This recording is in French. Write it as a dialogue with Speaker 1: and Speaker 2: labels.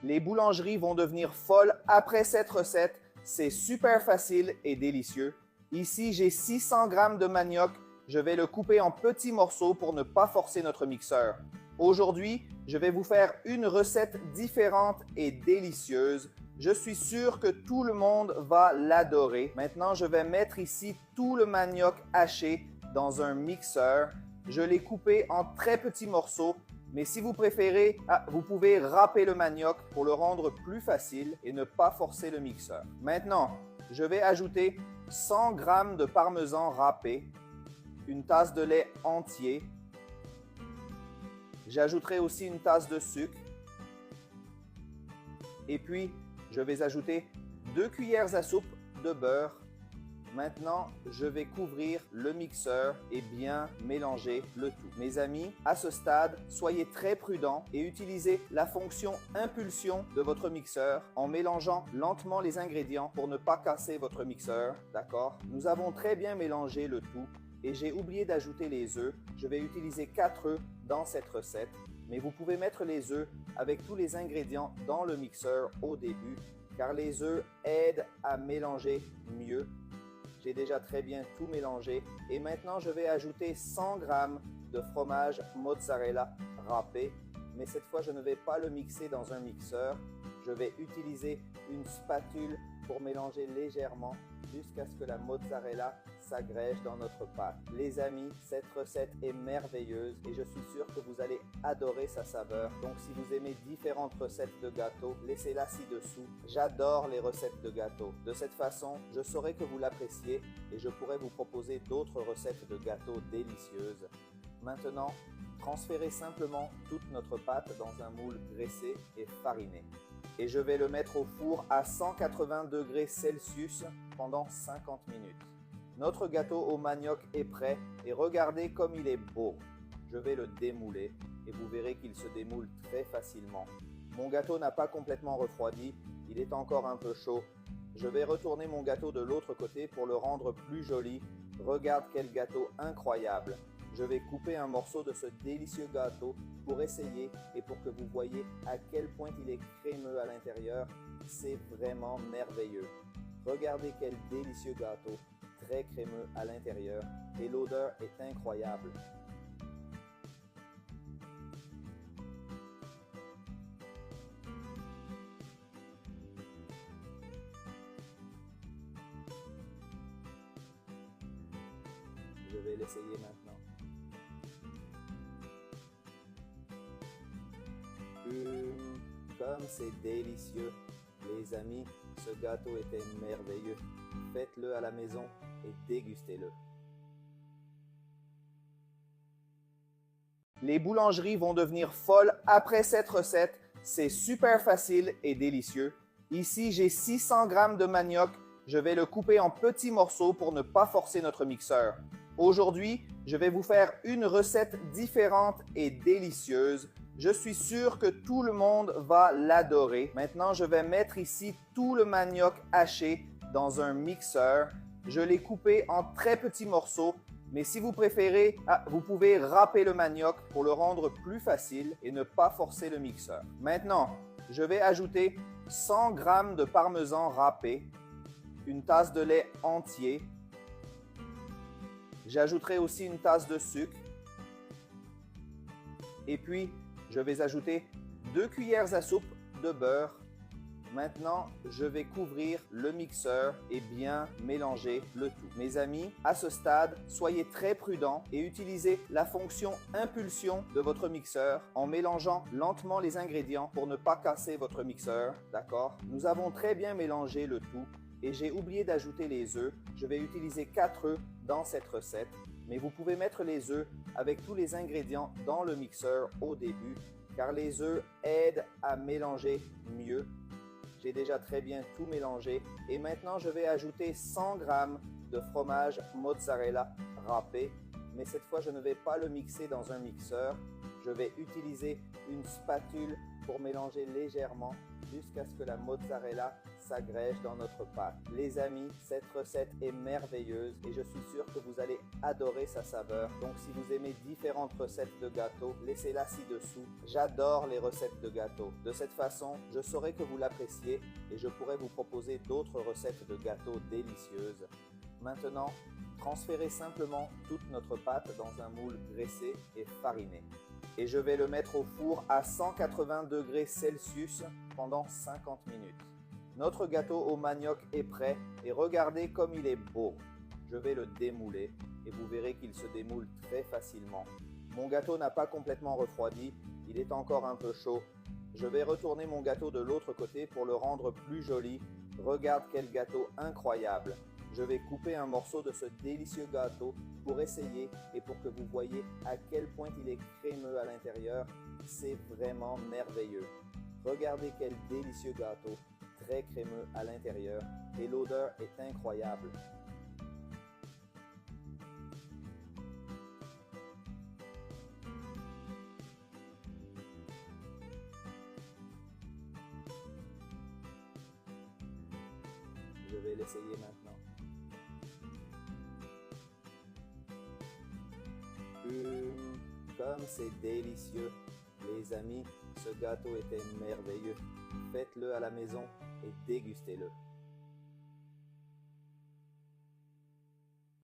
Speaker 1: Les boulangeries vont devenir folles après cette recette. C'est super facile et délicieux. Ici, j'ai 600 g de manioc. Je vais le couper en petits morceaux pour ne pas forcer notre mixeur. Aujourd'hui, je vais vous faire une recette différente et délicieuse. Je suis sûr que tout le monde va l'adorer. Maintenant, je vais mettre ici tout le manioc haché dans un mixeur. Je l'ai coupé en très petits morceaux. Mais si vous préférez, vous pouvez râper le manioc pour le rendre plus facile et ne pas forcer le mixeur. Maintenant, je vais ajouter 100 g de parmesan râpé, une tasse de lait entier. J'ajouterai aussi une tasse de sucre. Et puis, je vais ajouter 2 cuillères à soupe de beurre. Maintenant, je vais couvrir le mixeur et bien mélanger le tout. Mes amis, à ce stade, soyez très prudents et utilisez la fonction impulsion de votre mixeur en mélangeant lentement les ingrédients pour ne pas casser votre mixeur, d'accord? Nous avons très bien mélangé le tout et j'ai oublié d'ajouter les œufs. Je vais utiliser 4 œufs dans cette recette, mais vous pouvez mettre les œufs avec tous les ingrédients dans le mixeur au début, car les œufs aident à mélanger mieux. J'ai déjà très bien tout mélangé et maintenant je vais ajouter 100 g de fromage mozzarella râpé, mais cette fois je ne vais pas le mixer dans un mixeur. Je vais utiliser une spatule pour mélanger légèrement jusqu'à ce que la mozzarella s'agrège dans notre pâte. Les amis, cette recette est merveilleuse et je suis sûr que vous allez adorer sa saveur. Donc si vous aimez différentes recettes de gâteaux, laissez-la ci-dessous. J'adore les recettes de gâteaux. De cette façon, je saurai que vous l'appréciez et je pourrai vous proposer d'autres recettes de gâteaux délicieuses. Maintenant, transférez simplement toute notre pâte dans un moule graissé et fariné. Et je vais le mettre au four à 180 degrés Celsius pendant 50 minutes. Notre gâteau au manioc est prêt et regardez comme il est beau. Je vais le démouler et vous verrez qu'il se démoule très facilement. Mon gâteau n'a pas complètement refroidi, il est encore un peu chaud. Je vais retourner mon gâteau de l'autre côté pour le rendre plus joli. Regarde quel gâteau incroyable! Je vais couper un morceau de ce délicieux gâteau pour essayer et pour que vous voyez à quel point il est crémeux à l'intérieur. C'est vraiment merveilleux. Regardez quel délicieux gâteau, très crémeux à l'intérieur et l'odeur est incroyable. Je vais l'essayer maintenant. Comme c'est délicieux. Les amis, ce gâteau était merveilleux. Faites-le à la maison et dégustez-le. Les boulangeries vont devenir folles après cette recette. C'est super facile et délicieux. Ici, j'ai 600 g de manioc. Je vais le couper en petits morceaux pour ne pas forcer notre mixeur. Aujourd'hui, je vais vous faire une recette différente et délicieuse. Je suis sûr que tout le monde va l'adorer. Maintenant, je vais mettre ici tout le manioc haché dans un mixeur. Je l'ai coupé en très petits morceaux, mais si vous préférez, vous pouvez râper le manioc pour le rendre plus facile et ne pas forcer le mixeur. Maintenant, je vais ajouter 100 g de parmesan râpé, une tasse de lait entier. J'ajouterai aussi une tasse de sucre. Et puis, je vais ajouter 2 cuillères à soupe de beurre. Maintenant, je vais couvrir le mixeur et bien mélanger le tout. Mes amis, à ce stade, soyez très prudents et utilisez la fonction impulsion de votre mixeur en mélangeant lentement les ingrédients pour ne pas casser votre mixeur, d'accord? Nous avons très bien mélangé le tout et j'ai oublié d'ajouter les œufs. Je vais utiliser 4 œufs dans cette recette, mais vous pouvez mettre les œufs avec tous les ingrédients dans le mixeur au début, car les œufs aident à mélanger mieux. J'ai déjà très bien tout mélangé et maintenant je vais ajouter 100 g de fromage mozzarella râpé, mais cette fois je ne vais pas le mixer dans un mixeur. Je vais utiliser une spatule pour mélanger légèrement jusqu'à ce que la mozzarella s'agrège dans notre pâte. Les amis, cette recette est merveilleuse et je suis sûr que vous allez adorer sa saveur. Donc si vous aimez différentes recettes de gâteaux, laissez-la ci-dessous. J'adore les recettes de gâteaux. De cette façon, je saurai que vous l'appréciez et je pourrai vous proposer d'autres recettes de gâteaux délicieuses. Maintenant, transférez simplement toute notre pâte dans un moule graissé et fariné. Et je vais le mettre au four à 180 degrés Celsius pendant 50 minutes. Notre gâteau au manioc est prêt et regardez comme il est beau. Je vais le démouler et vous verrez qu'il se démoule très facilement. Mon gâteau n'a pas complètement refroidi, il est encore un peu chaud. Je vais retourner mon gâteau de l'autre côté pour le rendre plus joli. Regarde quel gâteau incroyable! Je vais couper un morceau de ce délicieux gâteau pour essayer et pour que vous voyez à quel point il est crémeux à l'intérieur. C'est vraiment merveilleux. Regardez quel délicieux gâteau, très crémeux à l'intérieur et l'odeur est incroyable. Je vais l'essayer maintenant. Comme c'est délicieux. Les amis, ce gâteau était merveilleux. Faites-le à la maison et dégustez-le.